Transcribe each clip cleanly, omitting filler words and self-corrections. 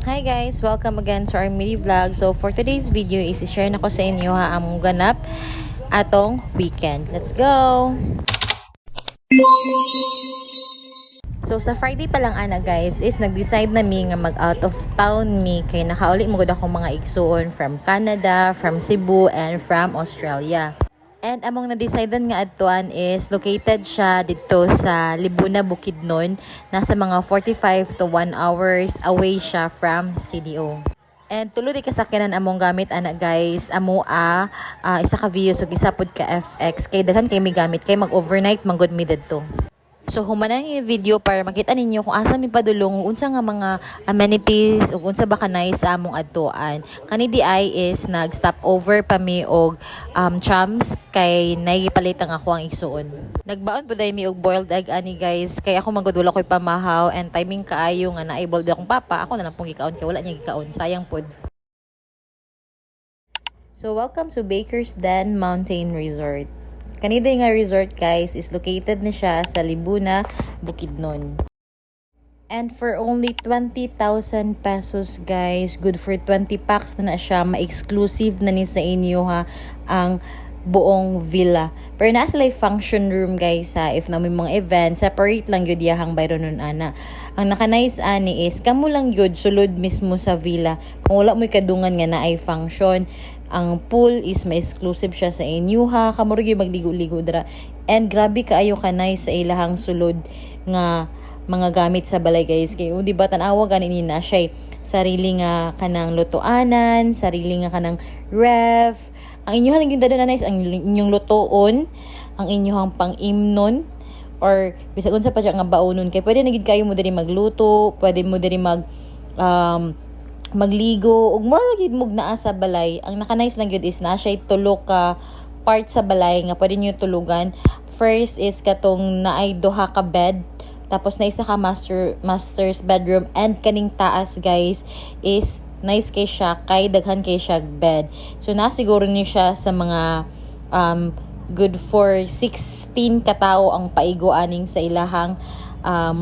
Hi guys! Welcome again to our mini vlog. So for today's video is i-share na ko sa inyo ang ganap atong weekend. Let's go! So sa Friday pa lang ana guys is nag-decide na mi nga mag out of town mi kay nakauli mo gud akong mga igsuon from Canada, from Cebu and from Australia. And among na-decidean nga adtuan is located siya dito sa Libuna, Bukidnon. Nasa mga 45 to 1 hours away siya from CDO. And tulo di kasakyanan among gamit ana guys. Amo isa ka view so isa pod ka FX kay daghan kay mi gamit kay mag-overnight manggod mi didto. So humanang yung video para makita ninyo kung asa mi padulong unsa nga mga amenities ug unsa ba kanay sa among adtuan. Kani di ay is nag-stop over pa mi og chums kay nagipalit ang ako ang igsuon. Nagbaon pud mi og boiled egg ani guys kay ako manggod wala koy pamahaw and timing kaayo nga naay boiled akong papa ako na lang pong gikaon kay wala niya gikaon sayang pod. So welcome to Baker's Den Mountain Resort. Kanida nga resort guys is located na siya sa Libuna, Bukidnon. And for only 20,000 pesos guys, good for 20 packs na siya, ma-exclusive na ni sa inyo ha, ang buong villa. Pero nasa like function room guys ha, if na may mga event, separate lang yun yahang bayron nun ana. Ang naka-nice ani is, kamo lang yun sulod mismo sa villa. Kung wala mo'y kadungan nga na ay function, ang pool is may exclusive siya sa inyo ha. Kamurag yung magligo-ligo dra. And grabe kaayo kanay sa ilahang sulod nga mga gamit sa balay guys. Kaya di ba tanawa ganin ni na siya sarili nga kanang lutuanan, sarili nga kanang ref. Ang inyo lang yung dadon nice ang inyong lutoon, ang inyong pang-imnon or bisag unsa pa siya nga baonon kay pwede na gid kayo mo diri magluto, pwede mo diri magligo ug more gid mug naa sa balay. Ang naka-nice lang gyud is na siya tulo ka part sa balay nga pwede niyo tulugan. First is katong naay duha ka bed, tapos na isa ka master's bedroom, and kaning taas guys is nice kay siya kay daghan kay siya bed. So na siguro ni siya sa mga good for 16 katao ang paigo aning sa ilahang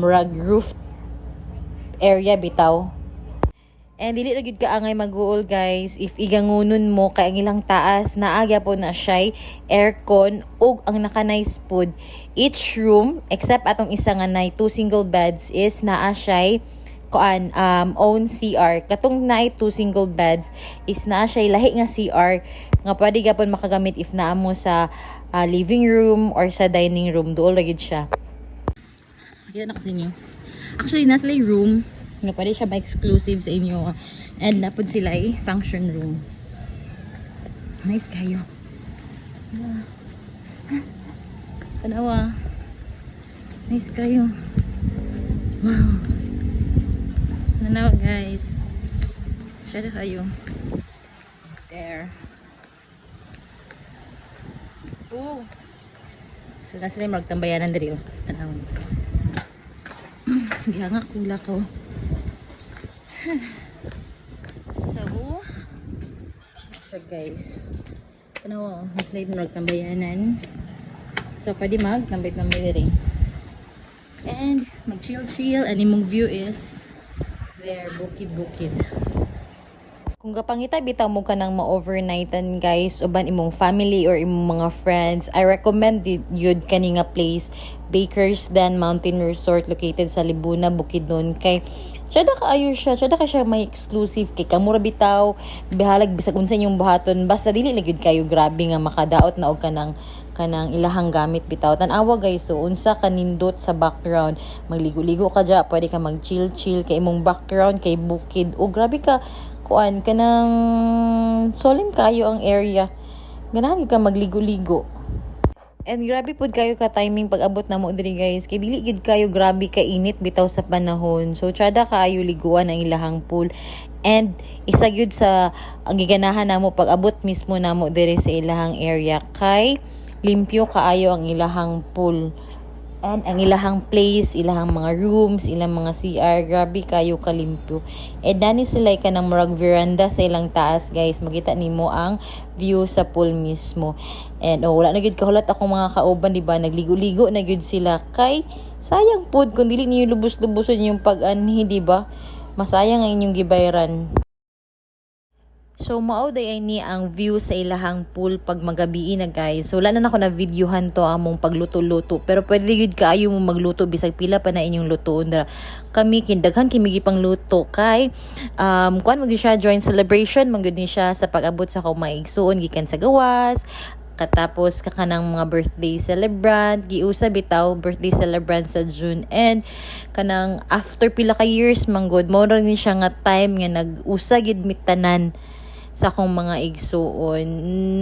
rug roof area bitaw. And dili ra gyud ka angay mag-uol guys if igangunon mo kay ang ilang taas naagya po na siya aircon ug ang naka-nice food. Each room except atong isa nga nay 2 single beds is naa siya own CR. Katong naay 2 single beds is naa siya lahi nga CR nga pwede gyapon makagamit if naa mo sa living room or sa dining room. Duol ra gyud siya. Kita na kasi niyo. Actually nasa room nga pwede siya ma-exclusive sa inyo and napod sila function room. Nice kayo. Tanawa. Nice kayo. Wow. Tanawa guys. Share kayo. There. Oh. So nasa sila magtambayanan diri. Tanawa. Gihanga kula ko. So, guys. Ano, mas late na magtambayanan. So, pwede magtambay-tambay diri. And, mag-chill-chill. Ang imong view is there, bukid-bukid. Kung gapangita bitaw mo ka nang ma-overnightan guys, uban imong family or imong mga friends, I recommend yun kani nga place, Baker's Den Mountain Resort located sa Libuna, Bukidnon. Kay Tsada ka siya may exclusive kay kamura bitaw, bihalag bisag unsa inyong buhaton, basta dili lang gyud kayo grabe nga makadaot na og kanang ilahang gamit bitaw. Tan-awa guys, so unsa kanindot sa background, magligo-ligo ka dya, pwede ka mag-chill-chill kay imong background kay bukid. O grabe ka kuan kanang solemn kayo ang area. Ganahan ka magligo-ligo. And grabe pud kayo ka timing pag abot na mo diri guys. Kay dili gid kayo grabe ka init bitaw sa panahon. So tsada kaayo liguan ang ilahang pool. And isa gyud sa ang giganahan namo pag abot mismo namo diri sa ilahang area kay limpyo kaayo ang ilahang pool. And ang ilahang place, ilahang mga rooms, ilang mga CR, grabe kayo kalimpyo. E dani sila ka ng murag veranda sa ilang taas guys. Makita nimo ang view sa pool mismo. And wala na gyud kahulat akong mga kauban, di ba? Nagligo-ligo na gyud sila kay sayang pud kung dili niyo lubos-luboson yung pag-anhi, di ba? masayang ang inyong gibayran. So, mao day ay ni ang view sa ilahang pool pag magabi na guys. So, wala na ako na videohan to among pagluto-luto. Pero pwede gud kaayo mo magluto bisag pila pa na inyong lutoon. Kami kindaghan kimi gipang luto kay kuan mo siya joint celebration man gud ni siya sa pag-abot sa kaumaiigsuon gikan sa gawas. Katapos kakanang mga birthday celebrant, giusa bitaw birthday celebrant sa June, and kanang after pila ka years manggod mo ra ni siya nga time nga nag-usa gid mi tanan sa akong mga igsuon.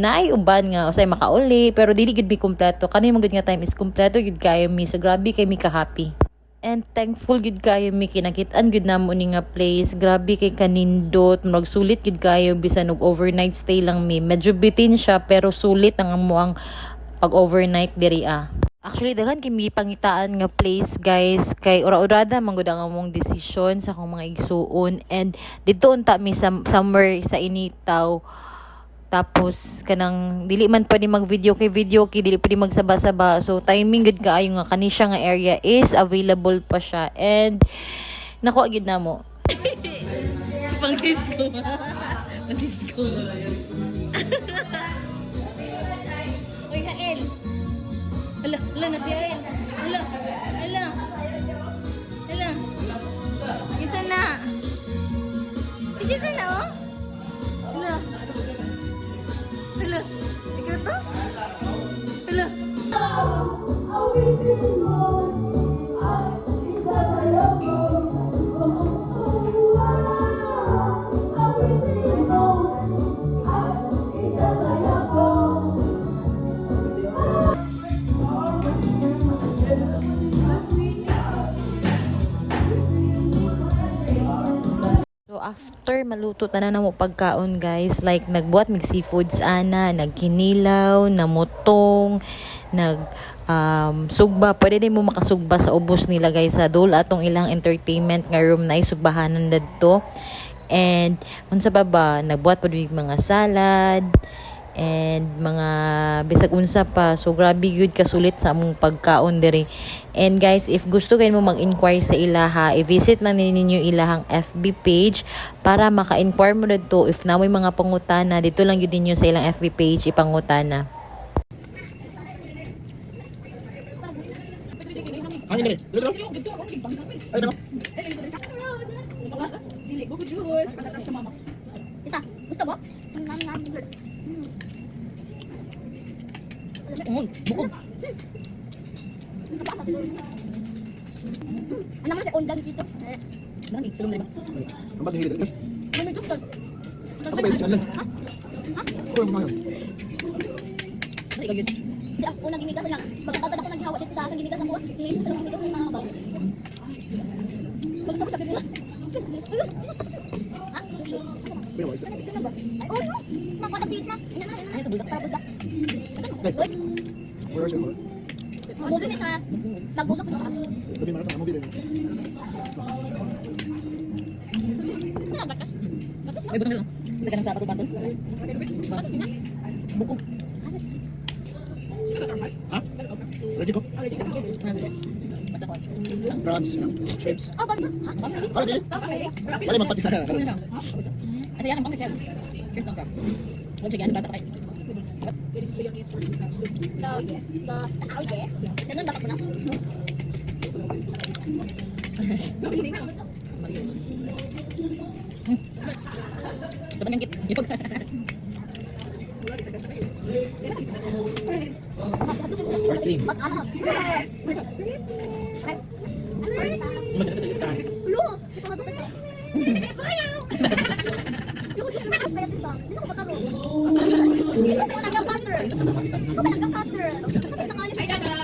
Naay uban nga usay makauli pero dili gid mi kompleto. Kani man gud nga time is kompleto gid kayo mi, so grabe kay mi ka happy. And thankful gid kayo mi kinakit-an gid namo ni nga place. Grabe kay kanindot, magsulit gid kayo bisan og overnight stay lang mi. Medyo bitin siya pero sulit ang amuang pag-overnight diri ah. Actually, daghan kimi pangitaan nga place, guys. Kay ura-urada man gud ang among desisyon sa akong mga igsuon, and dito unta mi somewhere sa initaw. Tapos kanang dili man pwede mag-video kay dili pwede magsaba-saba. So timing gud kaayo nga kani siya nga area is available pa siya, and nako gid namo. Pang disco. Pang disco. Oy, kain. Hala na siya eh. Hala. Isa na. Isa na oh. Hala. Ikaw to? Hala. So after maluto tanan na mo pagkaon guys, like nagbuhat mig seafoods ana, nagkinilaw, namutong, sugba, pwede din mo makasugba sa ubos nila guys sa dol atong ilang entertainment nga room na isugbahanan dadto. And unsa pa ba, nagbuhat pud mga salad and mga bisag unsa pa. So grabe gyud kasulit sa among pagkaon diri. And guys, if gusto kayo mo mag-inquire sa ilaha, i-visit lang ninyo ilahang FB page para maka-inquire mo dito if na may mga pangutana. Dito lang yun ninyo sa ilang FB page ipangutana. Ita, gusto mo? Bukog. Ano naman siya undang dito? Dami, tulong na ba? Ang bagay dito. Ano gusto? Ako ba yung Ha? Ako yung mga. Dali ka yun. Kasi ang unang gimigas lang, pagkatagad ako naghihawa dito sa asang gimigas ako, sihin sa gimigas ng mga bago. Gusto ko sa bibila. Ha? Sushi. Pero wala. Ito na ba? Ay, oh no! Makakotag sihit na. Ano na? Ano ito, buldak? Para buldak. Like, wala siya mo. Mabuti na sa nagbulak ko. Sabi mga tama mo din. Malagat ka? Ay, buto na lang. Isa ka ng sapato patol. Bukog. Ha? Ready ko? Basta ko. Crabs, shrimps. Oh, bago. Ha? Ah, sige. Wala man pati na. Asa yan ang pang crab. Shrimp ng crab. Huwag siya yan, bata pa kayo. Ganun bakit mo na? Ito ba niyang gipag? First cream. Mag-ano? Ulo! Ito ka doon. Sayang! Kaya isa, hindi ako matalo. Hindi ako nag-cutter. Ako ba nag-cutter? Sakit na kayo. Ay, dada!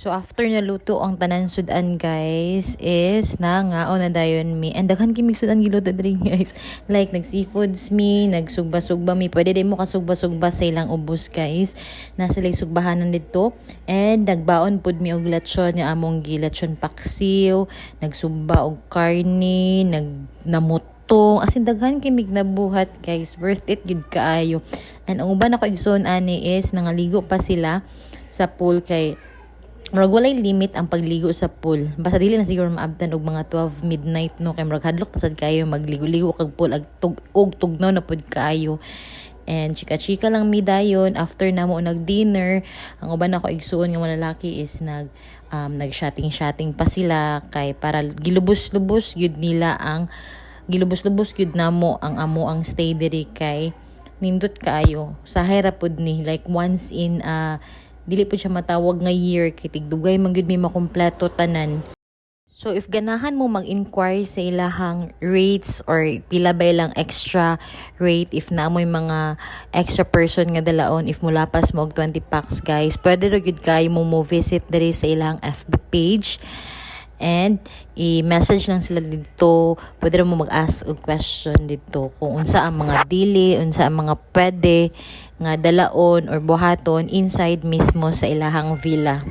So after naluto ang tanan sudan guys is nangaon na dayon mi. And daghan kimi sudan giluto diri guys. Like nag seafoods mi, nagsugba-sugba mi. Pwede din mo kasugba-sugba sa ilang ubos guys. Nasa lay sugbahanan dito. And nagbaon pud mi og lechon nga among gilechon paksiw, nagsugba og karne, namutong. As in daghan kimi nabuhat guys. Worth it gid kaayo. And ang uban ako igsoon ani is nangaligo pa sila sa pool kay murag walay limit ang pagligo sa pool. Basta dili na siguro maabtan og mga 12 midnight no kay murag hadlok tasad kayo magligo-ligo kag pool og tugnaw na pud kaayo. And chika-chika lang mi dayon after namo nag-dinner. Ang uban ako igsuon nga mga lalaki is nag-shotting pa sila kay para gilubos-lubos gyud nila ang gilubos-lubos gyud namo ang amo ang stay diri kay nindot kaayo. Sahay ra pud ni like once in dili po siya matawag nga year kay tigdugay man gyud mi makompleto tanan. So if ganahan mo mag-inquire sa ilahang rates or pila ba lang extra rate if naamoy mga extra person nga dalaon if mulapas mo og 20 packs guys, pwede ra gyud kayo mo visit diri sa ilahang FB page and i-message lang sila dito. Pwede mo mag-ask og question dito kung unsa ang mga dili, unsa ang mga pwede nga dalaon or buhaton inside mismo sa ilahang villa.